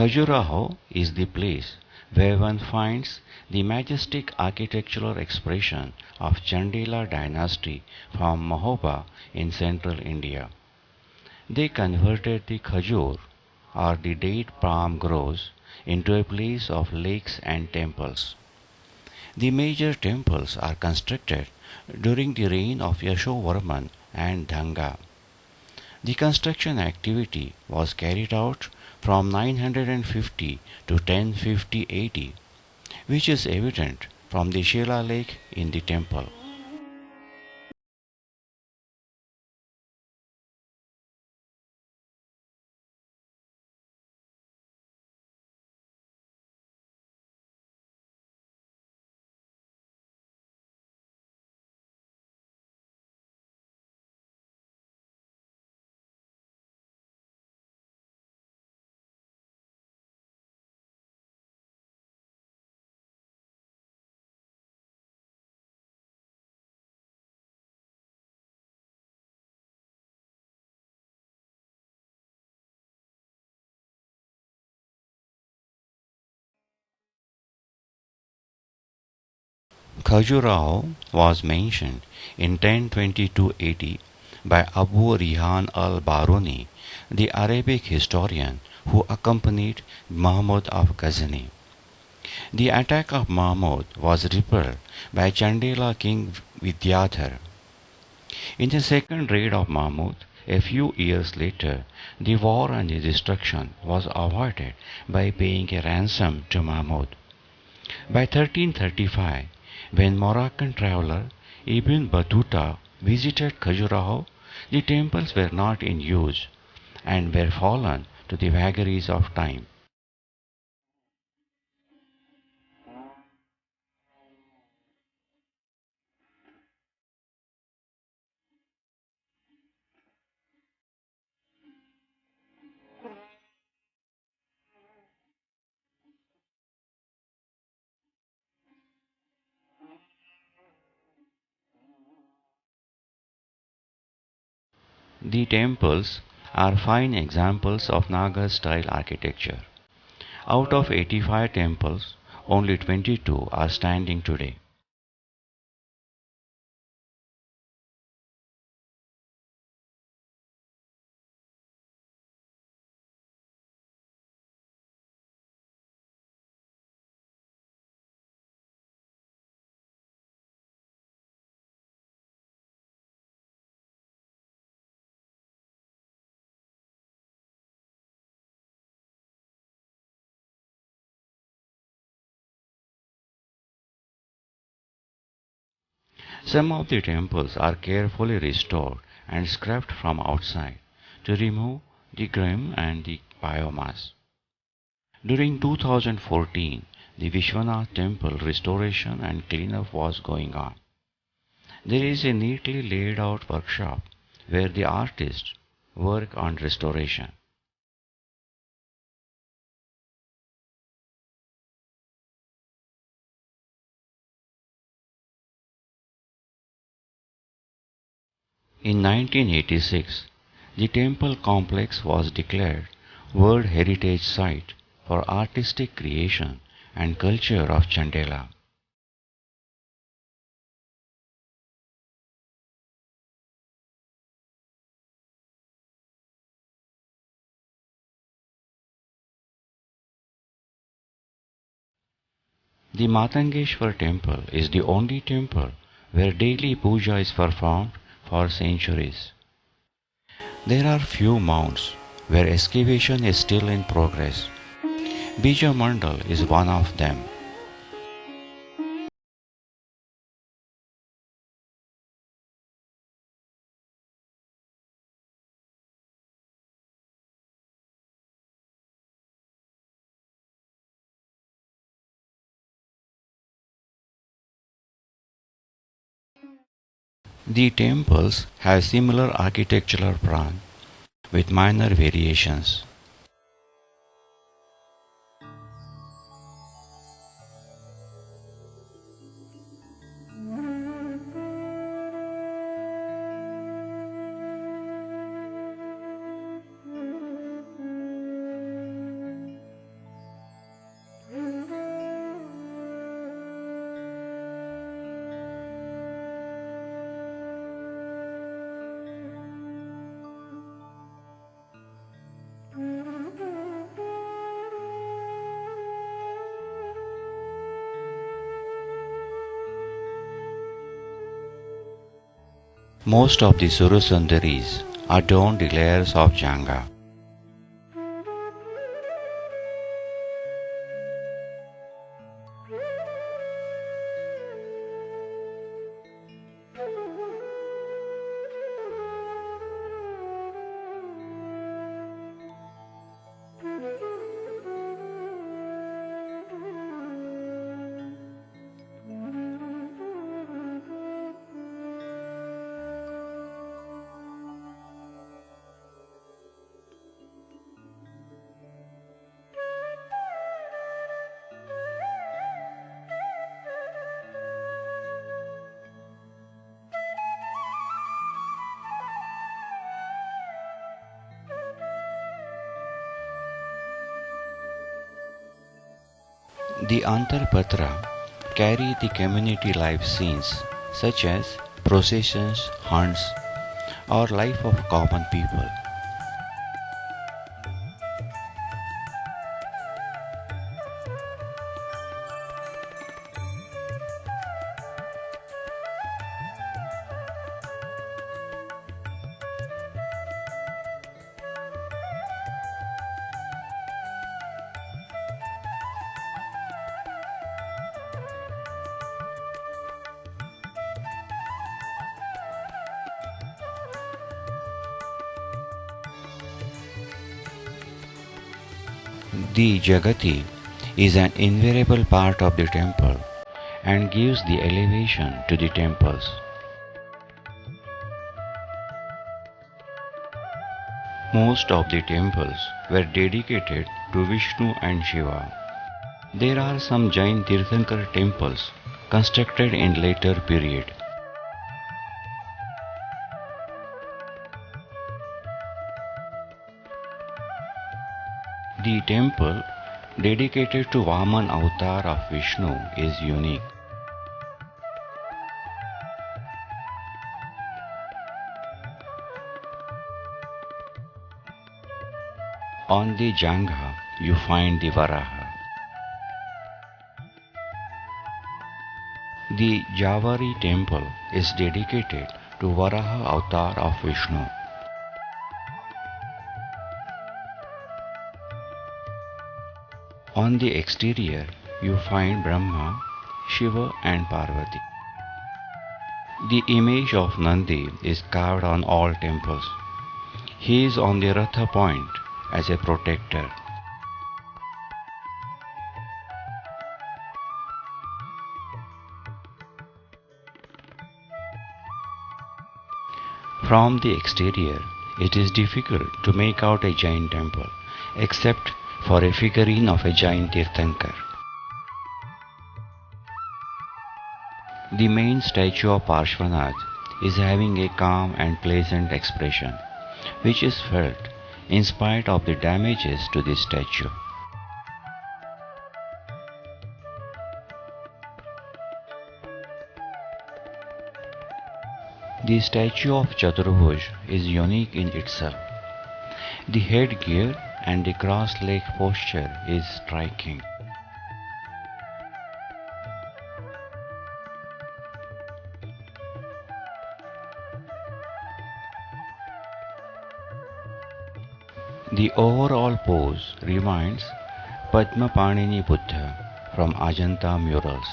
Khajuraho is the place where one finds the majestic architectural expression of Chandela dynasty from Mahoba in central India. They converted the khajur or the date palm groves into a place of lakes and temples. The major temples are constructed during the reign of Yashovarman and Dhanga. The construction activity was carried out from 950 to 1050 AD, which is evident from the Shila lake in the temple. Khajuraho was mentioned in 1022 AD by Abu Rihan al-Baruni, the Arabic historian who accompanied Mahmud of Ghazni. The attack of Mahmud was repelled by Chandela king Vidyadhar. In the second raid of Mahmud, a few years later, the war and the destruction was avoided by paying a ransom to Mahmud. By 1335, when Moroccan traveller Ibn Battuta visited Khajuraho, the temples were not in use and were fallen to the vagaries of time. The temples are fine examples of Naga style architecture. Out of 85 temples, only 22 are standing today. Some of the temples are carefully restored and scrubbed from outside to remove the grime and the biomass. During 2014, the Vishwanath temple restoration and cleanup was going on. There is a neatly laid out workshop where the artists work on restoration. In 1986, the temple complex was declared World Heritage Site for artistic creation and culture of Chandela. The Matangeshwar temple is the only temple where daily puja is performed for centuries. There are few mounds where excavation is still in progress. Bija Mandal is one of them. The temples have similar architectural plan with minor variations. Most of the Surusundaris adorn the layers of Janga. The Antarpatra carry the community life scenes such as processions, hunts, or life of common people. The Jagati is an invariable part of the temple and gives the elevation to the temples. Most of the temples were dedicated to Vishnu and Shiva. There are some Jain Tirthankar temples constructed in later period. The temple dedicated to Vaman avatar of Vishnu is unique. On the Jangha you find the Varaha. The Javari temple is dedicated to Varaha avatar of Vishnu. On the exterior you find Brahma, Shiva and Parvati. The image of Nandi is carved on all temples. He is on the Ratha point as a protector. From the exterior, it is difficult to make out a Jain temple, except for a figurine of a Jain Tirthankar. The main statue of Parshvanath is having a calm and pleasant expression, which is felt in spite of the damages to the statue. The statue of Chaturbhuj is unique in itself. The headgear and the cross-leg posture is striking. The overall pose reminds Padmapanini Buddha from Ajanta murals.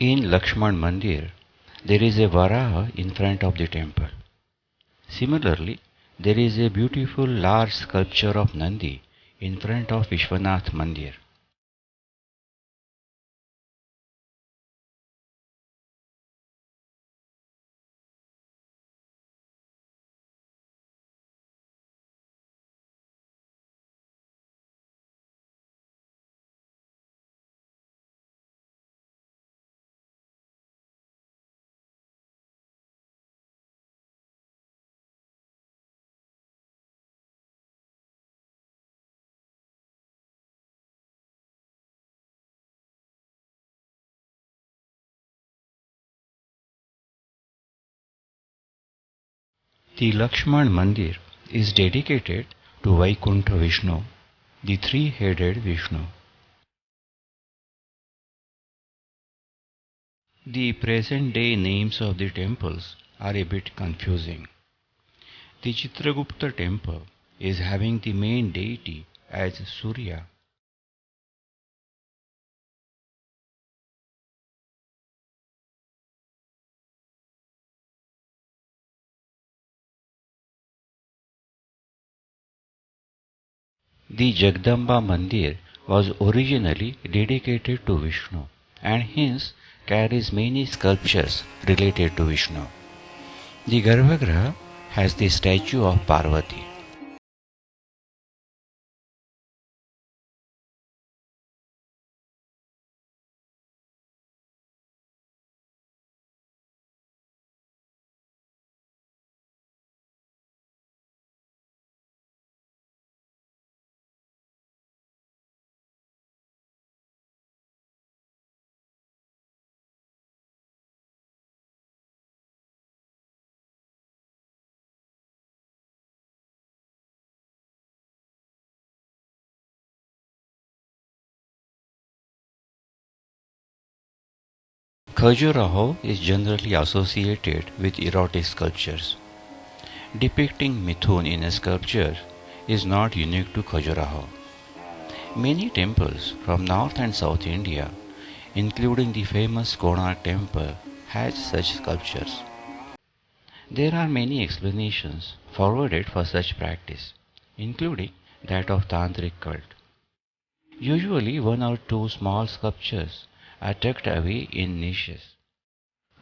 In Lakshman Mandir, there is a Varaha in front of the temple. Similarly, there is a beautiful large sculpture of Nandi in front of Vishwanath Mandir. The Lakshman Mandir is dedicated to Vaikuntha Vishnu, the three-headed Vishnu. The present-day names of the temples are a bit confusing. The Chitragupta temple is having the main deity as Surya. The Jagdamba Mandir was originally dedicated to Vishnu and hence carries many sculptures related to Vishnu. The Garbhagriha has the statue of Parvati. Khajuraho is generally associated with erotic sculptures. Depicting Mithun in a sculpture is not unique to Khajuraho. Many temples from North and South India, including the famous Konark temple, has such sculptures. There are many explanations forwarded for such practice, including that of Tantric cult. Usually one or two small sculptures are tucked away in niches.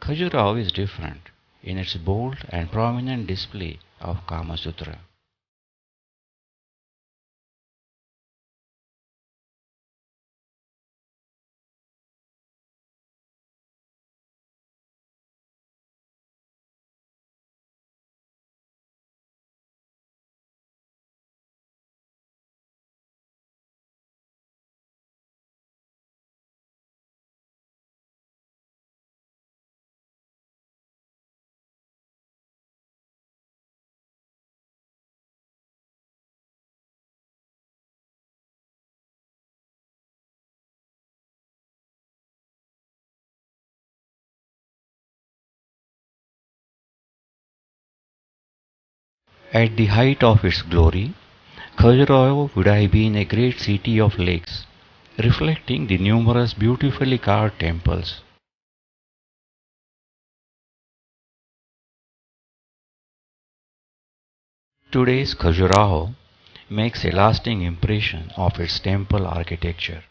Khajuraho is different in its bold and prominent display of Kama Sutra. At the height of its glory, Khajuraho would have been a great city of lakes, reflecting the numerous beautifully carved temples. Today's Khajuraho makes a lasting impression of its temple architecture.